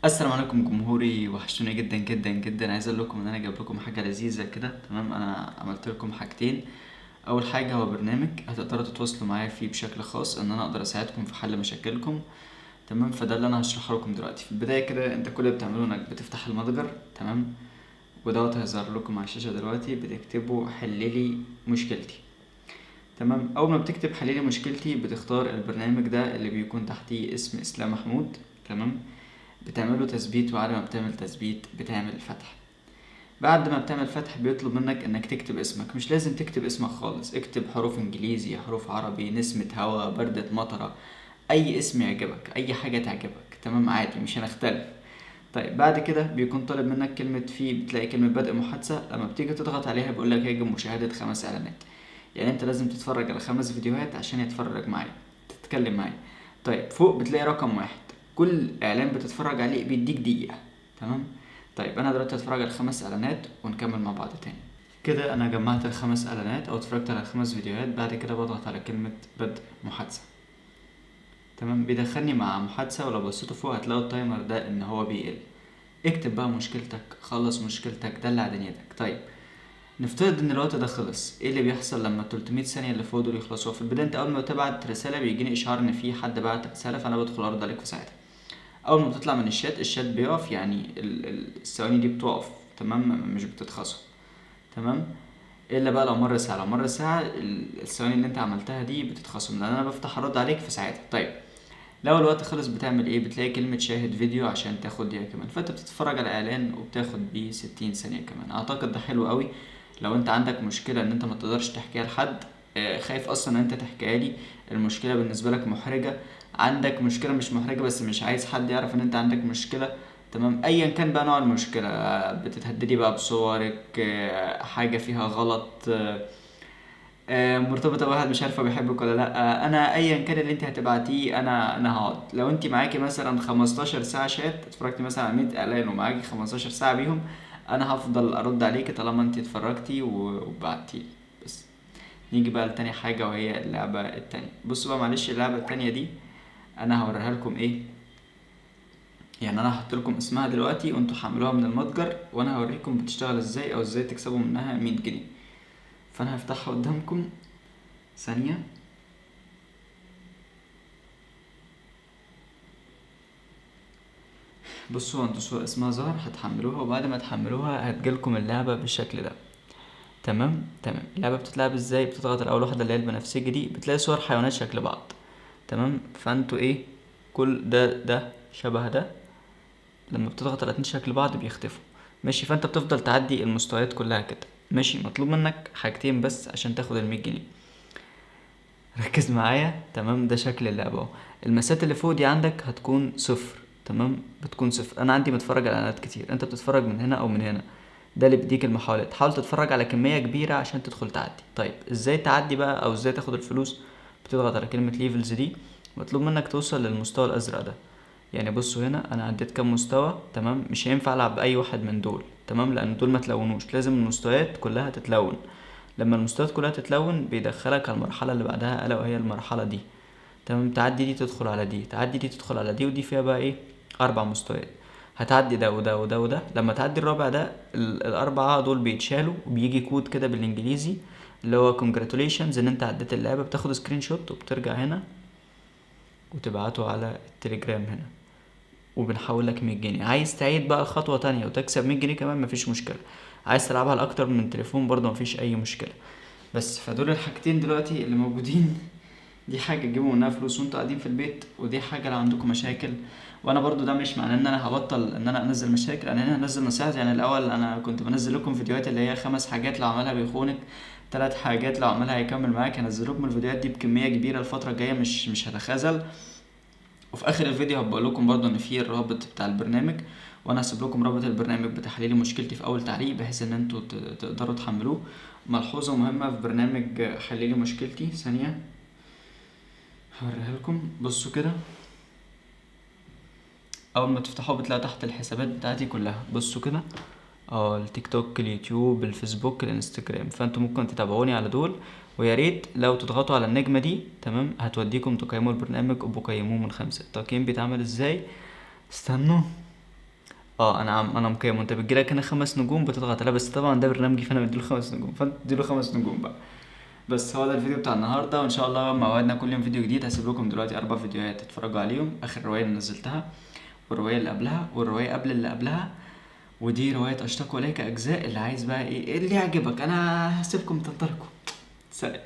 السلام عليكم جمهوري، وحشتوني جدا جدا جدا. عايز اقول لكم ان انا جايب لكم حاجه لذيذه كده. تمام، انا عملت لكم حاجتين. اول حاجه هو برنامج هتقدروا تتواصلوا معايا فيه بشكل خاص، ان انا اقدر اساعدكم في حل مشاكلكم. تمام، فده اللي انا هشرحه لكم دلوقتي. في البدايه كده انت كل اللي بتعملوه انك بتفتح المتجر. تمام، ودوت هيظهر لكم على الشاشه دلوقتي، بتكتبوا حللي مشكلتي. تمام، اول ما بتكتب حللي مشكلتي بتختار البرنامج ده اللي بيكون تحتيه اسم اسلام محمود. تمام، بتعمله تثبيت، وبعد ما بتعمل تثبيت بتعمل فتح. بعد ما بتعمل فتح بيطلب منك انك تكتب اسمك. مش لازم تكتب اسمك خالص، اكتب حروف انجليزي، حروف عربي، نسمة هوا، بردة مطرة، اي اسم يعجبك، اي حاجة تعجبك. تمام، عادي مش هنختلف. طيب بعد كده بيكون طالب منك كلمة فيه، بتلاقي كلمة بدء محادثة. لما بتيجي تضغط عليها بيقولك يجب مشاهدة 5 اعلانات. يعني انت لازم تتفرج على 5 فيديوهات عشان يتفرج معايا، تتكلم معايا. طيب فوق بتلاقي رقم 1، كل اعلان بتتفرج عليه بيديك دقيقة. تمام. طيب انا دلوقتي هتفرج على 5 اعلانات ونكمل مع بعض تاني. كده انا جمعت ال5 اعلانات او اتفرجت على 5 فيديوهات. بعد كده بضغط على كلمة بدء محادثة. تمام، بيدخلني مع محادثة، ولو بصيتوا فوق هتلاقوا التايمر ده ان هو بيقل. اكتب بقى مشكلتك، خلص مشكلتك، دلع دنيتك. طيب نفترض ان الوقت ده خلص، ايه اللي بيحصل لما 300 ثانيه اللي فوق دول يخلصوا؟ في البدايه انت اول ما تبعت رساله بيجيني اشعار ان في حد بعت رساله، فانا بدخل ارد عليك في ساعتها. اول ما بتطلع من الشات بيقف، يعني الثواني دي بتقف. تمام، مش بتتخصم. تمام، الا بقى لو مر ساعه. لو مر ساعه الثواني اللي انت عملتها دي بتتخصم، لان انا بفتح ارد عليك في ساعتها. طيب لو الوقت خلص بتعمل ايه؟ بتلاقي كلمة شاهد فيديو عشان تاخد دقيقة كمان، فانت بتتفرج على اعلان وبتاخد بيه 60 ثانية كمان. اعتقد ده حلو قوي. لو انت عندك مشكلة ان انت ما تقدرش تحكيها لحد، خايف اصلا ان انت تحكيها لي، المشكلة بالنسبة لك محرجة، عندك مشكلة مش محرجة بس مش عايز حد يعرف ان انت عندك مشكلة. تمام، ايا كان بقى نوع المشكلة، بتتهددي بقى بصورك، حاجة فيها غلط، مرتبطه بواحد مش عارفه بيحبك ولا لا. انا ايا كان اللي انت هتبعتيه، انا هقعد. لو انت معاكي مثلا 15 ساعه شات، اتفرجتي مثلا على 100 اعلان ومعاكي 15 ساعه بيهم، انا هفضل ارد عليكي طالما انت اتفرجتي وبعتيلي. بس نيجي بقى لتاني حاجه، وهي اللعبه التانية. بصوا بقى معلش، اللعبه التانية دي انا هوريها لكم ايه. يعني انا هحط لكم اسمها دلوقتي وانتوا حملوها من المتجر، وانا هوريكم بتشتغل ازاي او ازاي تكسبوا منها 100 جنيه. فانا هفتحها قدامكم ثانيه. بصوا انتوا صورة اسمها ظهر، هتحملوها، وبعد ما تحملوها هتجيلكم اللعبة بالشكل ده. تمام، اللعبة بتتلعب ازاي؟ بتضغط الاول واحدة اللي هي البنفسجي دي، بتلاقي صور حيوانات شكل بعض. تمام، فانتوا ايه، كل ده شبه ده، لما بتضغط الاتنين شكل بعض بيختفوا. ماشي، فانت بتفضل تعدي المستويات كلها كده. ماشي، مطلوب منك حاجتين بس عشان تاخد ال100 جنيه. ركز معايا. تمام، ده شكل اللعبة اهو. المسات اللي فوق دي عندك هتكون صفر. تمام، بتكون صفر. انا عندي متفرج على اعلانات كتير، انت بتتفرج من هنا او من هنا. ده اللي بيديك المحاولات. حاول تتفرج على كمية كبيرة عشان تدخل تعدي. طيب ازاي تعدي بقى او ازاي تاخد الفلوس؟ بتضغط على كلمة ليفلز دي، مطلوب منك توصل للمستوى الازرق ده. يعني بصوا هنا انا عديت كام مستوى. تمام، مش هينفع العب باي واحد من دول. تمام، لان دول ما تلونوش، لازم المستويات كلها تتلون. لما المستويات كلها تتلون بيدخلك على المرحلة اللي بعدها، الا وهي المرحلة دي. تمام، تعدي دي تدخل على دي، تعدي دي تدخل على دي، ودي فيها بقى ايه، 4 مستويات. هتعدي ده وده وده وده. لما تعدي الرابع ده، الاربعة دول بيتشالوا، وبيجي كود كده بالانجليزي اللي هو congratulations ان انت عديت اللعبة. بتاخد سكرين شوت وبترجع هنا وتبعته على التليجرام هنا، وبنحول لك 100 جنيه. عايز تعيد بقى خطوة تانية وتكسب 100 جنيه كمان، مفيش مشكلة. عايز تلعبها لأكتر من تليفون برضه مفيش أي مشكلة. بس فدول الحاجتين دلوقتي اللي موجودين. دي حاجة تجيبوا منها فلوس وانتوا قاعدين في البيت، ودي حاجة لو عندكم مشاكل. وانا برضو ده مش معناه ان انا هبطل ان انا انزل مشاكل، انا هنزل نصيحات. يعني الاول انا كنت بنزل لكم فيديوهات اللي هي 5 حاجات لو عملها بيخونك، 3 حاجات لو عملها هيكمل معاك. هنزل لكم الفيديوهات دي بكمية كبيرة الفترة الجاية، مش هتخاذل. وفي اخر الفيديو هبقول لكم برضو ان في الرابط بتاع البرنامج، وانا هسيب لكم رابط البرنامج بتحليل مشكلتي في اول تعليق، بحيث ان انتوا تقدروا تحملوه. ملحوظة مهمة في برنامج حليلي مشكلتي، ثانية هوريها لكم. بصوا كده، اول ما تفتحوه بتلاقوا تحت الحسابات بتاعتي كلها. بصوا كده، التيك توك، اليوتيوب، الفيسبوك، الانستجرام. فانتوا ممكن تتابعوني على دول، ويا ريت لو تضغطوا على النجمة دي. تمام، هتوديكم تقيموا البرنامج وبقيموه من 5. التقييم بيتعمل ازاي؟ استنوا. انا مقيم، وانت بتجيلك هنا 5 نجوم بتضغط عليها، بس طبعا ده برنامجي فانا مديله 5 نجوم، فانت تديله 5 نجوم بقى. بس هو ده الفيديو بتاع النهارده، وان شاء الله موعدنا كل يوم فيديو جديد. هسيب لكم دلوقتي 4 فيديوهات تتفرجوا عليهم، اخر روايه اللي نزلتها، والروايه اللي قبلها، والروايه قبل اللي قبلها، ودي روايه اشتاق اليك اجزاء. اللي عايز بقى ايه اللي يعجبك، انا هسيبكم تنطلقوا. سلام.